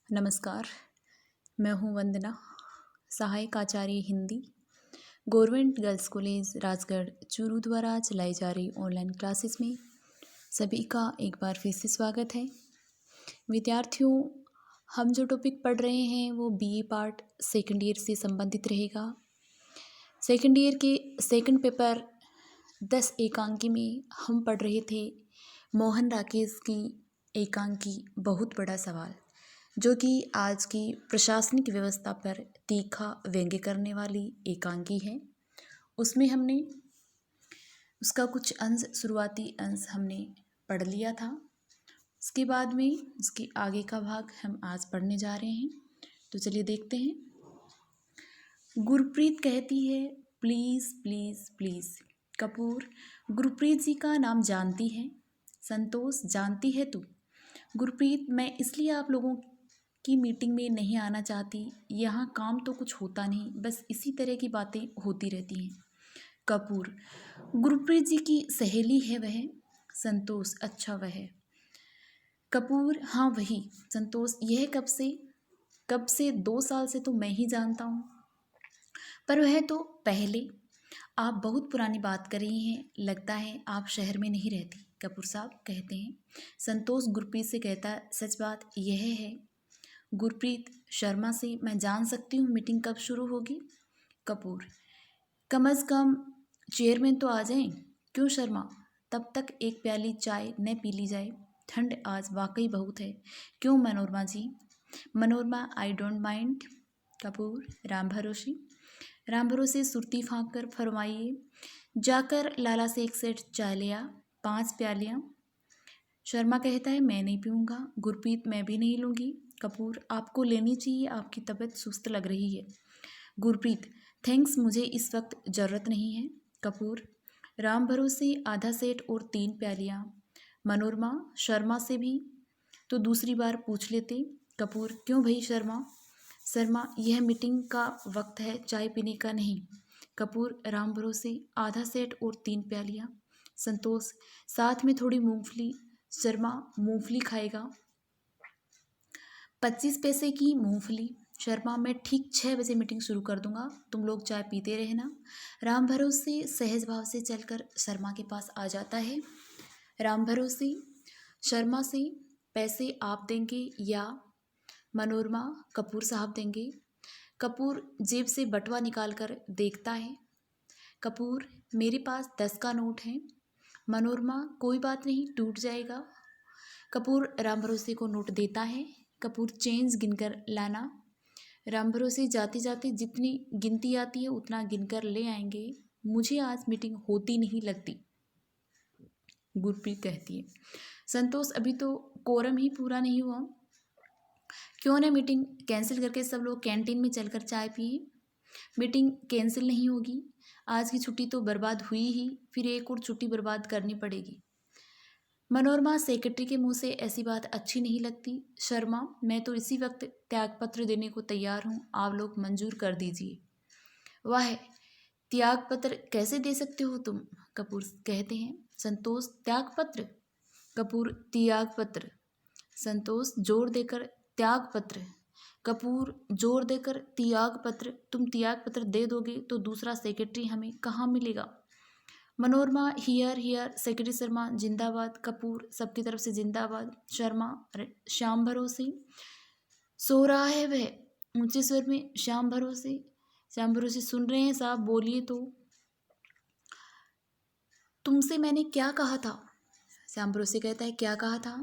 नमस्कार। मैं हूँ वंदना, सहायक आचार्य Hindi, government girls college Rajgarh Churu द्वारा चलाई जा रही ऑनलाइन क्लासेस में सभी का एक बार फिर से स्वागत है। विद्यार्थियों, हम जो टॉपिक पढ़ रहे हैं वो बीए पार्ट सेकंड ईयर से संबंधित रहेगा। सेकंड ईयर के सेकंड पेपर 10 एकांकी में हम पढ़ रहे थे मोहन राकेश की एकांकी बहुत बड़ा सवाल, जो कि आज की प्रशासनिक व्यवस्था पर तीखा व्यंग्य करने वाली एकांकी है। उसमें हमने उसका कुछ अंश, शुरुआती अंश हमने पढ़ लिया था। उसके बाद में उसके आगे का भाग हम आज पढ़ने जा रहे हैं। तो चलिए देखते हैं। गुरप्रीत कहती है, please please please. Kapoor, Gurpreet ji का नाम जानती है? संतोष, जानती है तू? गुरप्रीत, मैं इसलिए आप लोगों की मीटिंग में नहीं आना चाहती। यहाँ काम तो कुछ होता नहीं, बस इसी तरह की बातें होती रहती हैं। कपूर, गुरप्रीत जी की सहेली है वह? संतोष, अच्छा वह। कपूर, हाँ वही। संतोष, यह कब से? कब से? 2 साल से तो मैं ही जानता हूँ। पर वह तो पहले। आप बहुत पुरानी बात कर रही हैं, लगता है आप शहर में नहीं रहती। कपूर साहब कहते हैं। संतोष गुरप्रीत से कहता, सच बात यह है गुरप्रीत शर्मा से मैं जान सकती हूँ मीटिंग कब शुरू होगी? कपूर, कम अज़ कम चेयरमैन तो आ जाएं। क्यों शर्मा, तब तक एक प्याली चाय न पी ली जाए? ठंड आज वाकई बहुत है। क्यों Manorama ji? Manorama, I don't mind. Kapoor, Ram भरोसे सुर्ती फाँक कर फरमाइए। जाकर लाला से एक सेट चाय ले आ, 5 प्यालियाँ। शर्मा कहता है, मैं नहीं पीऊँगा। गुरप्रीत, मैं भी नहीं लूँगी। कपूर, आपको लेनी चाहिए, आपकी तबीयत सुस्त लग रही है। गुरप्रीत, थैंक्स, मुझे इस वक्त ज़रूरत नहीं है। कपूर, राम भरोसे आधा सेट और 3 प्यालियाँ। मनोरमा, शर्मा से भी तो दूसरी बार पूछ लेते। कपूर, क्यों भाई शर्मा, यह मीटिंग का वक्त है, चाय पीने का नहीं। कपूर, राम भरोसे आधा सेट और 3 प्यालियाँ। संतोष, साथ में थोड़ी मूंगफली। शर्मा, मूंगफली खाएगा? 25 पैसे की मूंगफली। शर्मा, मैं ठीक 6 बजे मीटिंग शुरू कर दूंगा, तुम लोग चाय पीते रहना। राम भरोसे सहज भाव से चलकर शर्मा के पास आ जाता है। राम भरोसे शर्मा से, पैसे आप देंगे या मनोरमा कपूर साहब देंगे? कपूर जेब से बटुआ निकाल कर देखता है। कपूर, मेरे पास 10 का नोट है। मनोरमा, कोई बात नहीं, टूट जाएगा। कपूर राम भरोसे को नोट देता है। कपूर, चेंज गिनकर लाना। राम भरोसे जाते जाते जितनी गिनती आती है उतना गिनकर ले आएंगे, मुझे आज मीटिंग होती नहीं लगती। गुरप्रीत कहती है, संतोष, अभी तो कोरम ही पूरा नहीं हुआ। क्यों ना मीटिंग कैंसिल करके सब लोग कैंटीन में चलकर चाय पिए? मीटिंग कैंसिल नहीं होगी, आज की छुट्टी तो बर्बाद हुई ही, फिर एक और छुट्टी बर्बाद करनी पड़ेगी। मनोरमा, सेक्रेटरी के मुंह से ऐसी बात अच्छी नहीं लगती। शर्मा, मैं तो इसी वक्त त्यागपत्र देने को तैयार हूँ, आप लोग मंजूर कर दीजिए। वाह, त्यागपत्र कैसे दे सकते हो तुम? कपूर कहते हैं। संतोष, त्यागपत्र? कपूर, त्यागपत्र। संतोष जोर देकर, त्यागपत्र। कपूर जोर देकर, त्यागपत्र। तुम त्यागपत्र दे दोगे तो दूसरा सेक्रेटरी हमें कहाँ मिलेगा? Manorama, here here, secretary Sharma जिंदाबाद। कपूर, सबकी तरफ से जिंदाबाद। शर्मा, श्याम भरोसे सो रहा है वह, ऊंचे स्वर में, श्याम भरोसे सुन रहे हैं साहब, बोलिए तो। तुमसे मैंने क्या कहा था? श्याम भरोसे कहता है, क्या कहा था?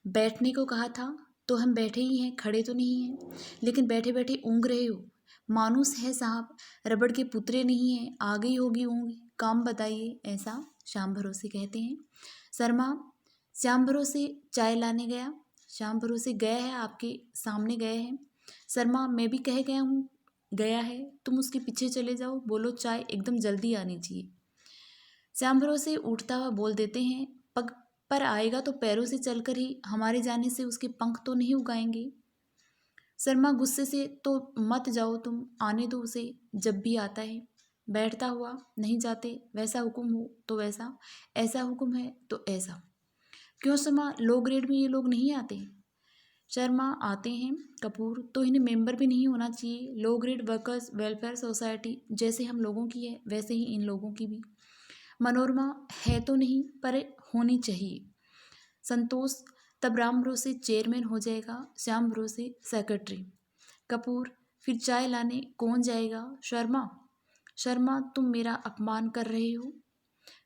बैठने को कहा था, तो हम बैठे ही हैं, खड़े तो नहीं हैं। लेकिन बैठे बैठे ऊँग रहे हो। मानुस है साहब, रबड़ के पुतरे नहीं हैं, आ गई होगी ऊँग, काम बताइए। ऐसा श्याम भरोसे कहते हैं। शर्मा, श्याम भरोसे चाय लाने गया? श्याम भरोसे गया है, आपके सामने गए हैं। शर्मा, मैं भी कह गया हूँ, गया है, तुम उसके पीछे चले जाओ, बोलो चाय एकदम जल्दी आनी चाहिए। श्याम भरोसे उठता हुआ बोल देते हैं, पग पर आएगा तो पैरों से चलकर ही, हमारे जाने से उसके पंख तो नहीं उगाएंगे। शर्मा गुस्से से, तो मत जाओ तुम, आने दो उसे, जब भी आता है बैठता हुआ, नहीं जाते, वैसा हुक्म हो तो वैसा, ऐसा हुक्म है तो ऐसा। क्यों शर्मा, लो ग्रेड में ये लोग नहीं आते? शर्मा आते हैं कपूर तो इन्हें मेंबर भी नहीं होना चाहिए। Low grade workers welfare society जैसे हम लोगों की है वैसे ही इन लोगों की भी। मनोरमा है तो नहीं पर होनी चाहिए। संतोष तब राम भरोसे चेयरमैन हो जाएगा, श्याम भरोसे सेक्रेटरी। कपूर फिर चाय लाने कौन जाएगा? शर्मा। शर्मा तुम मेरा अपमान कर रहे हो।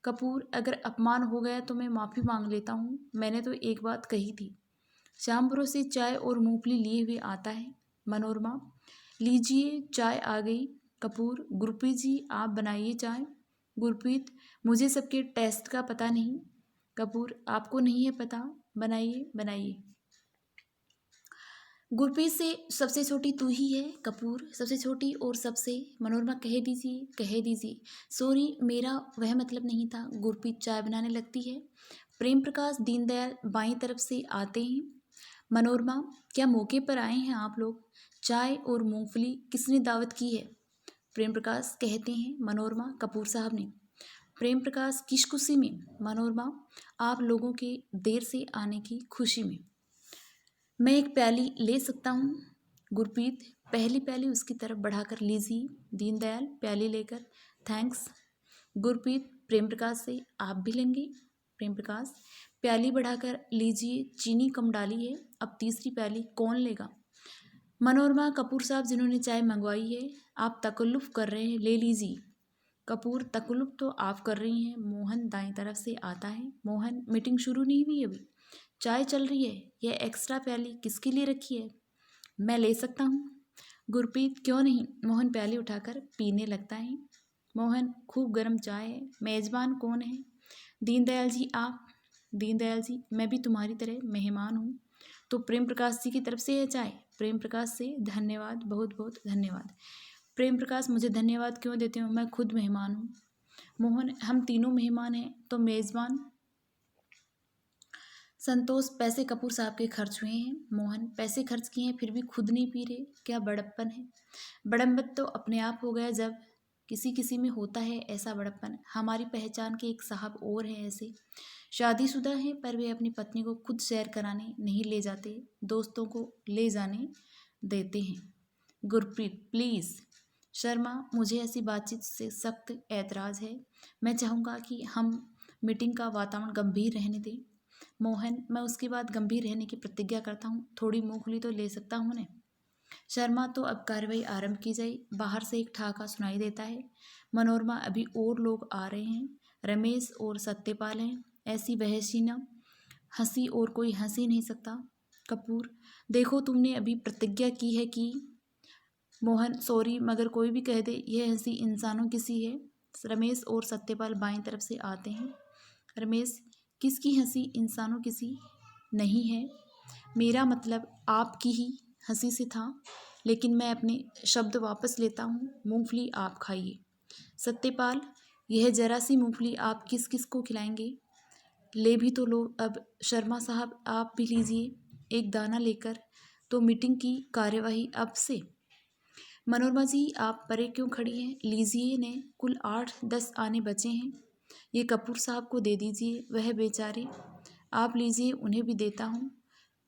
कपूर अगर अपमान हो गया तो मैं माफ़ी मांग लेता हूँ, मैंने तो एक बात कही थी। श्याम भरोसे चाय और मूंगफली लिए हुए आता है। मनोरमा लीजिए चाय आ गई। कपूर गुरप्रीत जी आप बनाइए चाय। गुरप्रीत मुझे सबके टेस्ट का पता नहीं। कपूर आपको नहीं है पता, बनाइए बनाइए। गुरप्रीत से सबसे छोटी तू ही है। कपूर सबसे छोटी और सबसे। मनोरमा कह दीजिए कह दीजिए। सॉरी मेरा वह मतलब नहीं था। गुरप्रीत चाय बनाने लगती है। प्रेम प्रकाश दीनदयाल बाईं तरफ से आते हैं। मनोरमा क्या मौके पर आए हैं आप लोग? चाय और मूंगफली किसने दावत की है? प्रेम प्रकाश कहते हैं मनोरमा कपूर साहब ने। प्रेम प्रकाश किस खुशी में? मनोरमा आप लोगों के देर से आने की खुशी में। मैं एक प्याली ले सकता हूँ? गुरप्रीत पहली प्याली उसकी तरफ बढ़ाकर लीजिए। दीनदयाल प्याली लेकर थैंक्स। गुरप्रीत प्रेम प्रकाश से आप भी लेंगे? प्रेम प्रकाश प्याली बढ़ाकर लीजिए, चीनी कम डाली है, अब तीसरी प्याली कौन लेगा? मनोरमा कपूर साहब जिन्होंने चाय मंगवाई है, आप तकल्लुफ़ कर रहे हैं, ले लीजिए। कपूर तकल्लुफ़ तो आप कर रही हैं। मोहन दाईं तरफ से आता है। मोहन मीटिंग शुरू नहीं हुई अभी, चाय चल रही है। यह एक्स्ट्रा प्याली किसके लिए रखी है? मैं ले सकता हूँ। गुरप्रीत क्यों नहीं। मोहन प्याली उठाकर पीने लगता है। मोहन खूब गर्म चाय है। मेज़बान कौन है? दीनदयाल जी आप। दीनदयाल जी मैं भी तुम्हारी तरह मेहमान हूँ, तो प्रेम प्रकाश जी की तरफ से है चाय। प्रेम प्रकाश से धन्यवाद, बहुत बहुत धन्यवाद। प्रेम प्रकाश मुझे धन्यवाद क्यों देते हो, मैं खुद मेहमान हूँ। मोहन हम तीनों मेहमान हैं तो मेज़बान। संतोष पैसे कपूर साहब के खर्च हुए हैं। मोहन पैसे खर्च किए हैं फिर भी खुद नहीं पी रहे, क्या बड़प्पन है। बड़म्बत तो अपने आप हो गया जब किसी किसी में होता है ऐसा बड़प्पन। हमारी पहचान के एक साहब और हैं ऐसे, शादीशुदा हैं पर वे अपनी पत्नी को खुद सैर कराने नहीं ले जाते, दोस्तों को ले जाने देते हैं। गुरप्रीत प्लीज़। शर्मा मुझे ऐसी बातचीत से सख्त ऐतराज़ है। मैं चाहूँगा कि हम मीटिंग का वातावरण गंभीर रहने दें। मोहन मैं उसके बाद गंभीर रहने की प्रतिज्ञा करता हूँ, थोड़ी मूंगफली तो ले सकता हूँ ना। शर्मा तो अब कार्रवाई आरंभ की जाए। बाहर से एक ठहाका सुनाई देता है। मनोरमा अभी और लोग आ रहे हैं। रमेश और सत्यपाल हैं। ऐसी बहसी न हंसी और कोई हंस ही नहीं सकता। कपूर देखो तुमने अभी प्रतिज्ञा की है कि। मोहन सॉरी मगर कोई भी कह दे यह हंसी इंसानों की सी है। रमेश और सत्यपाल बाईं तरफ से आते हैं। रमेश किसकी हंसी इंसानों की सी नहीं है, मेरा मतलब आपकी ही हंसी से था, लेकिन मैं अपने शब्द वापस लेता हूँ। मूंगफली आप खाइए। सत्यपाल यह जरा सी मूंगफली आप किस किस को खिलाएंगे? ले भी तो लो अब। शर्मा साहब आप भी लीजिए एक दाना लेकर, तो मीटिंग की कार्यवाही अब से। मनोरमा जी आप परे क्यों खड़ी हैं? लीजिए ने कुल 8-10 आने बचे हैं, ये कपूर साहब को दे दीजिए, वह बेचारे। आप लीजिए उन्हें भी देता हूँ।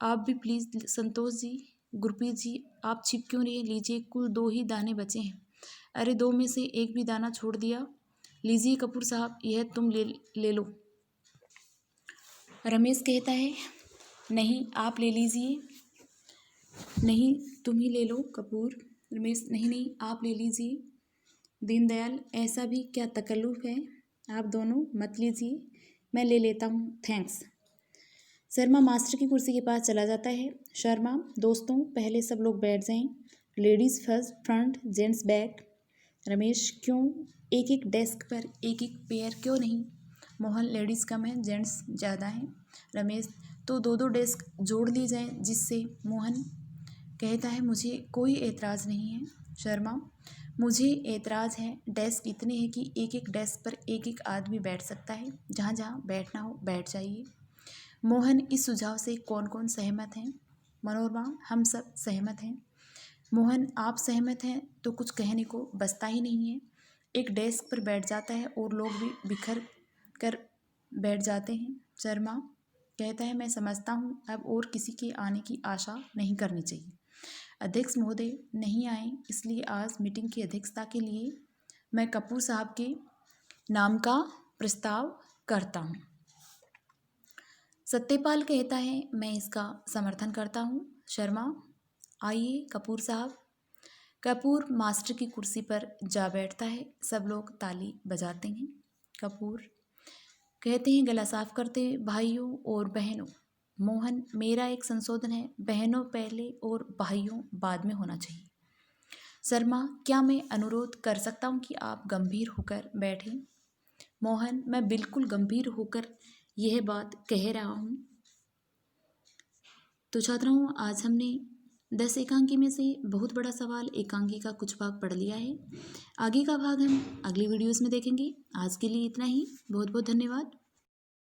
आप भी प्लीज़। संतोष जी गुरप्रीत जी आप छिप क्यों रही? लीजिए कुल 2 ही दाने बचे हैं। अरे 2 में से एक भी दाना छोड़ दिया। लीजिए कपूर साहब यह तुम ले लो। रमेश कहता है नहीं आप ले लीजिए। नहीं तुम ही ले लो कपूर। रमेश नहीं नहीं आप ले लीजिए। दीनदयाल ऐसा भी क्या तकल्लुफ़ है, आप दोनों मत लीजिए, मैं ले लेता हूँ थैंक्स। शर्मा मास्टर की कुर्सी के पास चला जाता है। शर्मा दोस्तों पहले सब लोग बैठ जाएं, ladies first front gents back. Ramesh क्यों एक एक डेस्क पर एक एक पेयर क्यों नहीं? मोहन लेडीज़ कम है जेंट्स ज़्यादा हैं। रमेश तो 2-2 डेस्क जोड़ ली जाएं जिससे। मोहन कहता है मुझे कोई एतराज़ नहीं है। शर्मा मुझे एतराज़ है, डेस्क इतने हैं कि एक एक डेस्क पर एक एक आदमी बैठ सकता है, जहाँ जहाँ बैठना हो बैठ जाइए। मोहन इस सुझाव से कौन कौन सहमत हैं? मनोरमा हम सब सहमत हैं। मोहन आप सहमत हैं तो कुछ कहने को बचता ही नहीं है। एक डेस्क पर बैठ जाता है और लोग भी बिखर कर बैठ जाते हैं। शर्मा कहता है मैं समझता हूँ अब और किसी के आने की आशा नहीं करनी चाहिए। अध्यक्ष महोदय नहीं आए, इसलिए आज मीटिंग की अध्यक्षता के लिए मैं कपूर साहब के नाम का प्रस्ताव करता हूँ। सत्यपाल कहता है मैं इसका समर्थन करता हूँ। शर्मा आइए कपूर साहब। कपूर मास्टर की कुर्सी पर जा बैठता है। सब लोग ताली बजाते हैं। कपूर कहते हैं गला साफ करते भाइयों और बहनों। मोहन मेरा एक संशोधन है, बहनों पहले और भाइयों बाद में होना चाहिए। शर्मा क्या मैं अनुरोध कर सकता हूँ कि आप गंभीर होकर बैठें। मोहन मैं बिल्कुल गंभीर होकर यह बात कह रहा हूँ। तो छात्राओं आज हमने 10 एकांकी में से बहुत बड़ा सवाल एकांकी का कुछ भाग पढ़ लिया है। आगे का भाग हम अगली वीडियोस में देखेंगे। आज के लिए इतना ही। बहुत बहुत धन्यवाद।